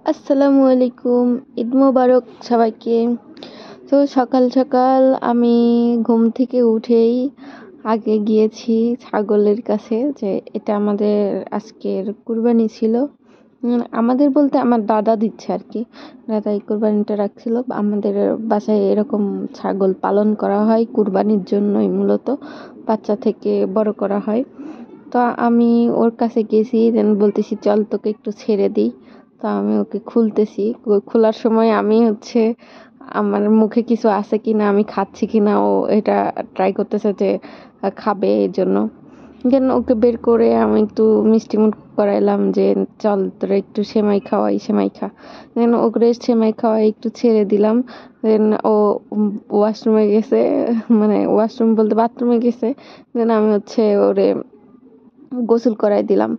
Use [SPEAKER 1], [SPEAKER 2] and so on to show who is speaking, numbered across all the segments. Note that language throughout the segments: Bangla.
[SPEAKER 1] আসসালামু আলাইকুম। ঈদ মোবারক সবাইকে। তো সকাল সকাল আমি ঘুম থেকে উঠেই আগে গিয়েছি ছাগলের কাছে, যে এটা আমাদের আজকের কুরবানি ছিল। আমাদের বলতে আমার দাদা দিচ্ছে আর কি। দাদা এই কুরবানিটা রাখছিল। আমাদের বাসায় এরকম ছাগল পালন করা হয় কুরবানির জন্যই, মূলত বাচ্চা থেকে বড় করা হয়। তো আমি ওর কাছে গেছি, দেন বলতেছি চল তোকে একটু ছেড়ে দিই। তো আমি ওকে খুলতেছি, খোলার সময় আমি আমার মুখে কিছু আছে কিনা, আমি খাচ্ছি কিনা, ও এটা ট্রাই করতেছে যে খাবে এই জন্য। দেন ওকে বের করে আমি একটু মিষ্টিমুখ করাইলাম যে চল তোরা একটু সেমাই খাওয়াই, সেমাই খা। দেন ওকে সেমাই খাওয়াই একটু ছেড়ে দিলাম। দেন ও ওয়াশরুমে গেছে, মানে ওয়াশরুম বলতে বাথরুমে গেছে। দেন আমি ওরে গোসল করাই দিলাম।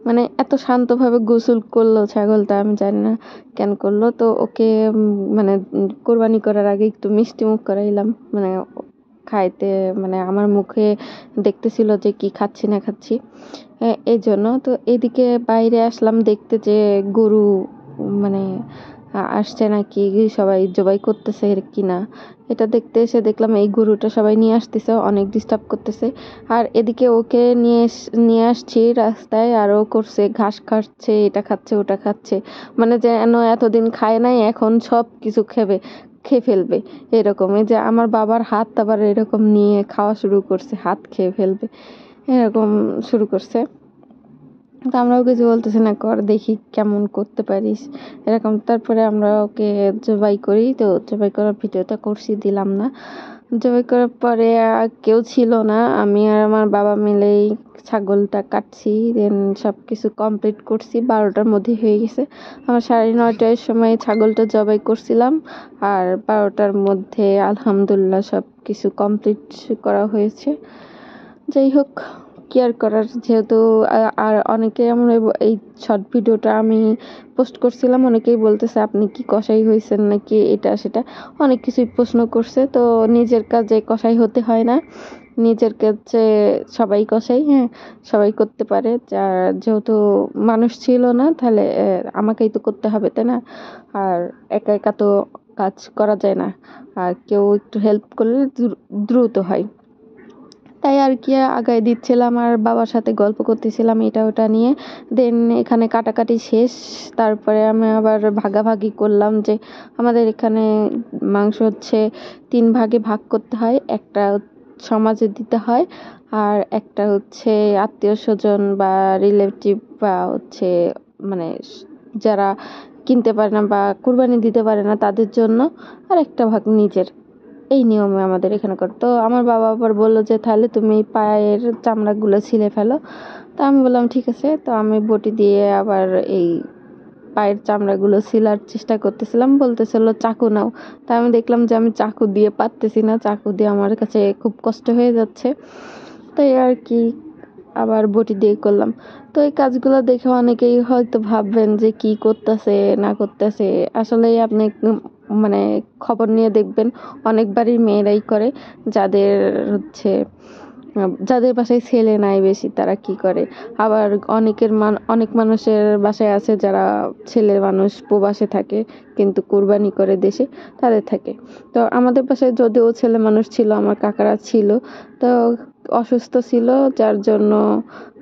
[SPEAKER 1] মানে এত শান্তভাবে গোসল করলো ছাগলটা, আমি জানি না কেন করলো। তো ওকে মানে কোরবানি করার আগে একটু মিষ্টি মুখ করাইলাম, মানে খাইতে, মানে আমার মুখে দেখতেছিল যে কি খাচ্ছি না খাচ্ছি। এই জন্য তো এদিকে বাইরে আসলাম দেখতে যে গরু মানে আসছে নাকি, সবাই জবাই করতেছে কিনা। এটা দেখতে এসে দেখলাম এই গরুটা সবাই নিয়ে আসতেছে, অনেক ডিস্টার্ব করতেছে। আর এদিকে ওকে নিয়ে আসছি রাস্তায়, আর ও করছে ঘাস খাচ্ছে, এটা খাচ্ছে ওটা খাচ্ছে, মানে যেন এতদিন খায় নাই এখন সব কিছু খেয়ে ফেলবে এরকম। এই যে আমার বাবার হাত আবার এরকম নিয়ে খাওয়া শুরু করছে, হাত খেয়ে ফেলবে এরকম শুরু করছে। তো আমরাও কিছু বলতেছি না, কর দেখি কেমন করতে পারিস এরকম। তারপরে আমরা ওকে জবাই করি, তো জবাই করার ভিডিওটা করছি, দিলাম না। জবাই করার পরে কেউ ছিল না, আমি আর আমার বাবা মিলেই ছাগলটা কাটছি। দেন সব কিছু কমপ্লিট করছি, 12টার মধ্যে হয়ে গেছে। আমার 9:30টার সময় ছাগলটা জবাই করছিলাম, আর 12টার মধ্যে আলহামদুলিল্লাহ সব কিছু কমপ্লিট করা হয়েছে। যাই হোক, কি আর করার, যেহেতু আর অনেকে আমরা এই শর্ট ভিডিওটা আমি পোস্ট করছিলাম, অনেকেই বলতেছে আপনি কি কসাই হয়েছেন নাকি, এটা সেটা অনেক কিছুই প্রশ্ন করছে। তো নিজের কাজে কসাই হতে হয় না, নিজের কাছে সবাই কসাই, হ্যাঁ সবাই করতে পারে। যেহেতু মানুষ ছিল না, তাহলে আমাকেই তো করতে হবে, তাই না? আর একা একা তো কাজ করা যায় না, আর কেউ একটু হেল্প করলে দ্রুত হয়। তাই আর কি আগায় দিচ্ছিলাম, আর বাবার সাথে গল্প করতেছিলাম এটা ওটা নিয়ে। দেন এখানে কাটাকাটি শেষ। তারপরে আমি আবার ভাগাভাগি করলাম, যে আমাদের এখানে মাংস 3 ভাগে ভাগ করতে হয়। একটা সমাজে দিতে হয়, আর একটা আত্মীয় স্বজন বা রিলেটিভ বা মানে যারা কিনতে পারে না বা কুরবানি দিতে পারে না তাদের জন্য, আর একটা ভাগ নিজের। এই নিয়মে আমাদের এখানে করে। তো আমার বাবা আবার বলল যে তাহলে তুমি পায়ের চামড়াগুলো ছিলে ফেলো। তো আমি বললাম ঠিক আছে। তো আমি বটি দিয়ে আবার এই পায়ের চামড়াগুলো ছিলার চেষ্টা করতেছিলাম, বলতেছিল চাকু নাও। তা আমি দেখলাম যে আমি চাকু দিয়ে পারতেছি না, চাকু দিয়ে আমার কাছে খুব কষ্ট হয়ে যাচ্ছে। তাই আর কি আবার বটি দিয়ে করলাম। তো এই কাজগুলো দেখে অনেকেই হয়তো ভাববেন যে কি করতেছে না করতেছে। আসলে আপনি মানে খবর নিয়ে দেখবেন অনেক বাড়ির মেয়েরাই করে, যাদের হচ্ছে যাদের বাসায় ছেলে নাই বেশি, তারা কি করে। আবার অনেক মানুষের বাসায় আছে যারা ছেলে মানুষ প্রবাসে থাকে কিন্তু কুরবানি করে দেশে, তাদের থাকে। তো আমাদের বাসায় যদিও ছেলে মানুষ ছিল, আমার কাকারা ছিল, তো অসুস্থ ছিল, যার জন্য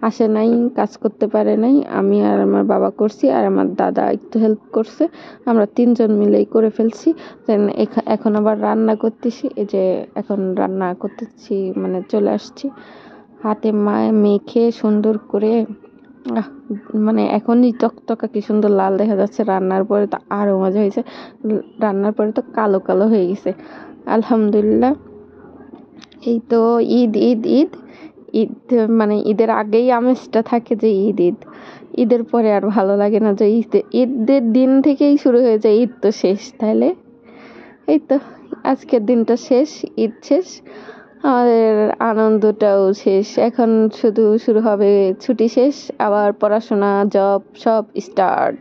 [SPEAKER 1] আসে নাই, কাজ করতে পারে নাই। আমি আর আমার বাবা করছি, আর আমার দাদা একটু হেল্প করছে। আমরা 3জন মিলেই করে ফেলছি। দেন এখন আবার রান্না করতেছি, এই যে এখন রান্না করতেছি, মানে চলে আসছি হাতে মেখে সুন্দর করে। আহ মানে এখনই টকটকা কি সুন্দর লাল দেখা যাচ্ছে, রান্নার পরে তো আরো মজা হয়েছে। রান্নার পরে তো কালো কালো হয়ে গেছে। আলহামদুলিল্লাহ। এই তো ঈদ ঈদ ঈদ ঈদ, মানে ঈদের আগেই আমেজটা থাকে যে ঈদ ঈদ, ঈদের পরে আর ভালো লাগে না যে ঈদের দিন থেকেই শুরু হয়ে যায় ঈদ তো শেষ, তাইলে এই তো আজকের দিনটা শেষ, ঈদ শেষ, আমাদের আনন্দটাও শেষ। এখন শুধু শুরু হবে ছুটি শেষ, আবার পড়াশোনা, জব সব স্টার্ট।